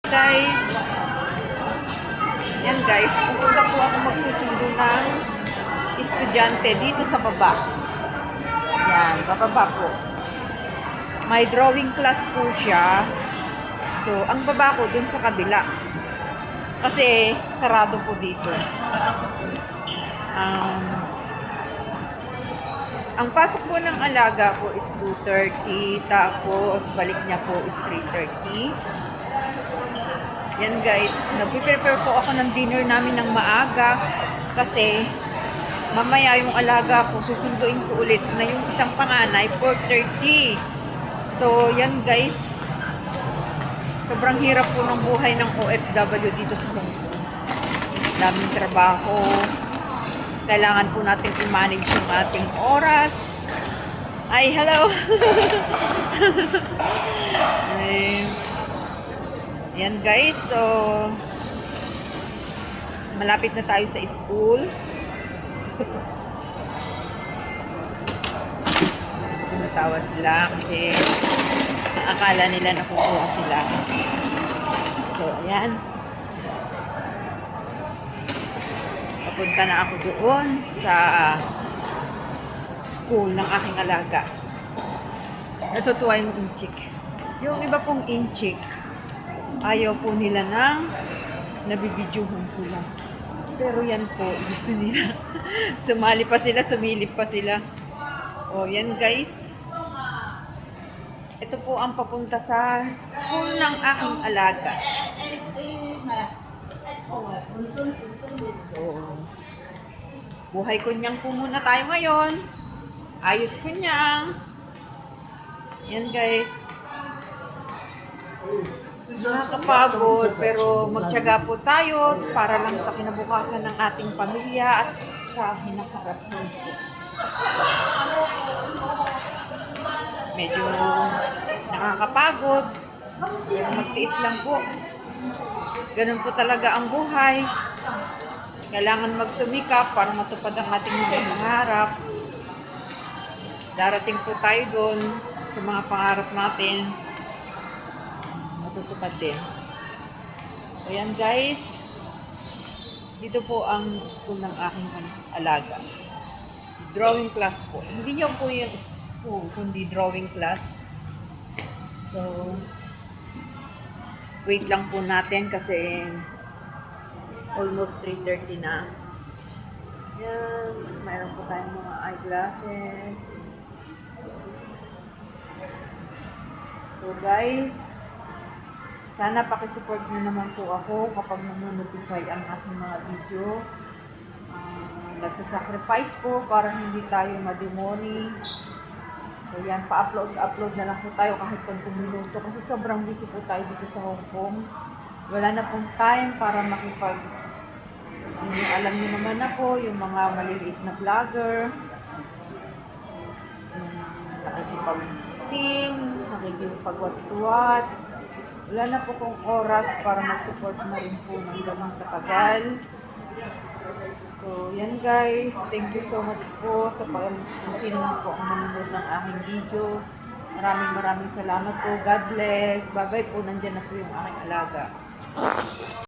Guys, yan guys, pupunta po ako magsusundo ng estudyante dito sa baba. Yan, bababa po. May drawing class po siya. So, ang baba ko dun sa kabila. Kasi, sarado po dito. Ang pasok po ng alaga ko is 2:30. Tapos, balik niya po is 3:30. Yan guys, nagpe-prepare po ako ng dinner namin ng maaga kasi mamaya yung alaga ko, susunduin ko ulit na yung isang panganay, 4:30. So, yan guys, sobrang hirap po ng buhay ng OFW dito sa Hong Kong. Daming trabaho. Kailangan po natin i-manage yung ating oras. Ay, hello! Yan guys, so malapit na tayo sa school. Tumatawa sila kasi akala nila nakukuha sila. So, ayan. Papunta na ako doon sa school ng aking alaga. Natutuwa yung inchik. Yung iba pong inchik, ayaw po nila ng nabibidyohan sila. Pero yan po, gusto nila. Sumali pa sila, sumilip pa sila. O, yan guys. Ito po ang papunta sa school ng aking alaga. So, buhay kunyang po muna tayo ngayon. Ayos kunyang. Yan guys. Nakakapagod, pero magtiyaga po tayo para lang sa kinabukasan ng ating pamilya at sa hinaharap po. Medyo nakakapagod, pero magtiis lang po. Ganun po talaga ang buhay. Kailangan magsumikap para matupad ang ating mga pangarap. Darating po tayo doon sa mga pangarap natin. Matutupad din. So yan guys, dito po ang school ng aking alaga. Drawing class po. Hindi niyo po yung school, kundi drawing class. So, wait lang po natin kasi almost 3:30 na. Yan, mayroon po tayong mga eyeglasses. So guys, sana pakisupport nyo naman po ako kapag nanonotify ang aking mga video. Nagsasacrifice po para hindi tayo mademoni. So yan, pa-upload na lang po tayo kahit 10 minuto kasi sobrang busy po tayo dito sa Hong Kong. Wala na pong time para makipag... alam niyo naman na po, yung mga maliliit na vlogger. Nakikipag-team, nakikipag-watch to watch. Wala na po kong oras para mag-support na rin po ng ganang katagal. So, yan guys. Thank you so much po sa kung sino man po ang manonood ng aking video. Maraming salamat po. God bless. Bye-bye po. Nandyan na po yung aking alaga.